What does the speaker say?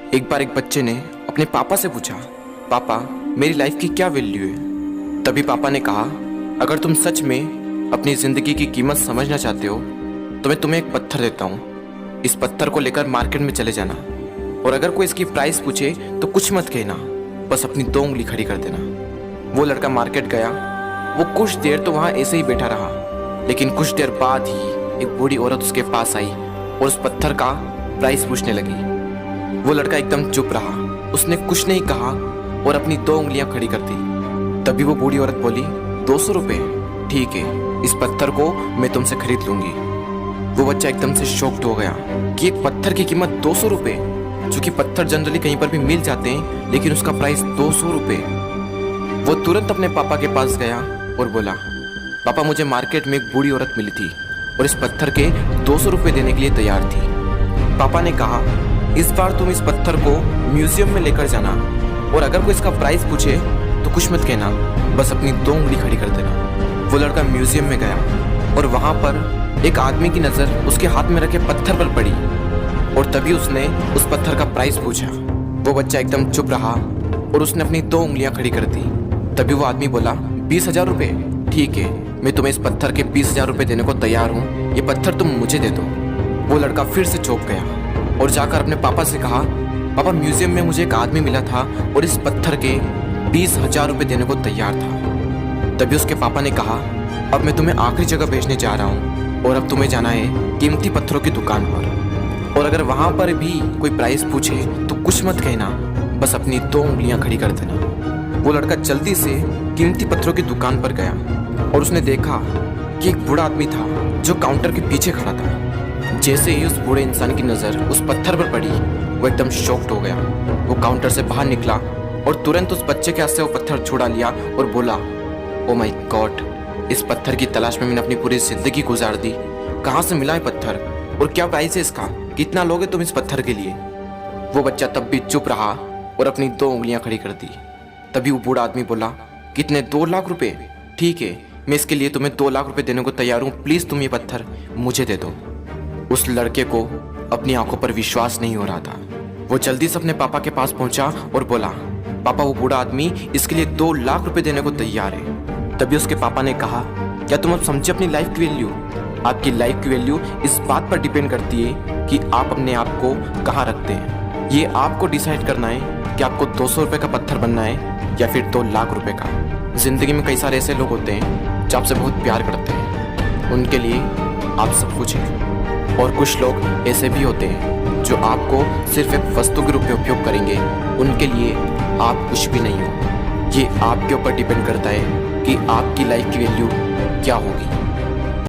एक बार एक बच्चे ने अपने पापा से पूछा, पापा मेरी लाइफ की क्या वैल्यू है। तभी पापा ने कहा, अगर तुम सच में अपनी ज़िंदगी की कीमत समझना चाहते हो तो मैं तुम्हें एक पत्थर देता हूँ। इस पत्थर को लेकर मार्केट में चले जाना और अगर कोई इसकी प्राइस पूछे तो कुछ मत कहना, बस अपनी 2 उंगली खड़ी कर देना। वो लड़का मार्केट गया। वो कुछ देर तो वहाँ ऐसे ही बैठा रहा, लेकिन कुछ देर बाद ही एक बूढ़ी औरत उसके पास आई और उस पत्थर का प्राइस पूछने लगी। वो लड़का एकदम चुप रहा, उसने कुछ नहीं कहा और अपनी 2 उंगलियां खड़ी कर दी। तभी वो बूढ़ी औरत बोली, 200 रुपये, ठीक है, इस पत्थर को मैं तुमसे खरीद लूंगी। वो बच्चा एकदम से शॉक्ड हो गया कि एक पत्थर की कीमत 200 रुपये, जो कि पत्थर जनरली कहीं पर भी मिल जाते हैं, लेकिन उसका प्राइस 200 रुपये। वो तुरंत अपने पापा के पास गया और बोला, पापा मुझे मार्केट में एक बूढ़ी औरत मिली थी और इस पत्थर के 200 रुपये देने के लिए तैयार थी। पापा ने कहा, इस बार तुम इस पत्थर को म्यूजियम में लेकर जाना और अगर कोई इसका प्राइस पूछे तो कुछ मत कहना, बस अपनी 2 उंगली खड़ी कर देना। वो लड़का म्यूजियम में गया और वहाँ पर एक आदमी की नज़र उसके हाथ में रखे पत्थर पर पड़ी और तभी उसने उस पत्थर का प्राइस पूछा। वो बच्चा एकदम चुप रहा और उसने अपनी 2 उंगलियां खड़ी कर दी। तभी वो आदमी बोला, 20,000 रुपये, ठीक है, मैं तुम्हें इस पत्थर के 20,000 रुपये देने को तैयार हूँ, ये पत्थर तुम मुझे दे दो। वो लड़का फिर से चौंक गया और जाकर अपने पापा से कहा, पापा म्यूजियम में मुझे एक आदमी मिला था और इस पत्थर के 20,000 रुपये देने को तैयार था। तभी उसके पापा ने कहा, अब मैं तुम्हें आखिरी जगह भेजने जा रहा हूँ और अब तुम्हें जाना है कीमती पत्थरों की दुकान पर और अगर वहाँ पर भी कोई प्राइस पूछे तो कुछ मत कहना, बस अपनी 2 उंगलियां खड़ी कर देना। वो लड़का जल्दी से कीमती पत्थरों की दुकान पर गया और उसने देखा कि एक बूढ़ा आदमी था जो काउंटर के पीछे खड़ा था। जैसे ही उस बूढ़े इंसान की नज़र उस पत्थर पर पड़ी, वो एकदम शॉक्ड हो गया। वो काउंटर से बाहर निकला और तुरंत उस बच्चे के हाथ से वो पत्थर छुड़ा लिया और बोला, ओ माय गॉड, इस पत्थर की तलाश में मैंने अपनी पूरी जिंदगी गुजार दी। कहाँ से मिला है पत्थर और क्या प्राइस है इसका, कितना लोगे तुम इस पत्थर के लिए। वो बच्चा तब भी चुप रहा और अपनी 2 उंगलियां खड़ी कर दी। तभी वो बूढ़ा आदमी बोला, कितने, 2 लाख रुपए, ठीक है, मैं इसके लिए तुम्हें 2 लाख रुपए देने को तैयार हूँ, प्लीज़ तुम ये पत्थर मुझे दे दो। उस लड़के को अपनी आंखों पर विश्वास नहीं हो रहा था। वो जल्दी से अपने पापा के पास पहुंचा और बोला, पापा वो बूढ़ा आदमी इसके लिए 2 लाख रुपए देने को तैयार है। तभी उसके पापा ने कहा, क्या तुम अब समझे अपनी लाइफ की वैल्यू? आपकी लाइफ की वैल्यू इस बात पर डिपेंड करती है कि आप अपने आप को कहाँ रखते हैं। ये आपको डिसाइड करना है कि आपको 200 रुपये का पत्थर बनना है या फिर 2 लाख रुपए का। जिंदगी में कई सारे ऐसे लोग होते हैं जो आपसे बहुत प्यार करते हैं, उनके लिए आप सब कुछ हैं, और कुछ लोग ऐसे भी होते हैं जो आपको सिर्फ एक वस्तु के रूप में उपयोग करेंगे, उनके लिए आप कुछ भी नहीं हो। ये आपके ऊपर डिपेंड करता है कि आपकी लाइफ की वैल्यू क्या होगी।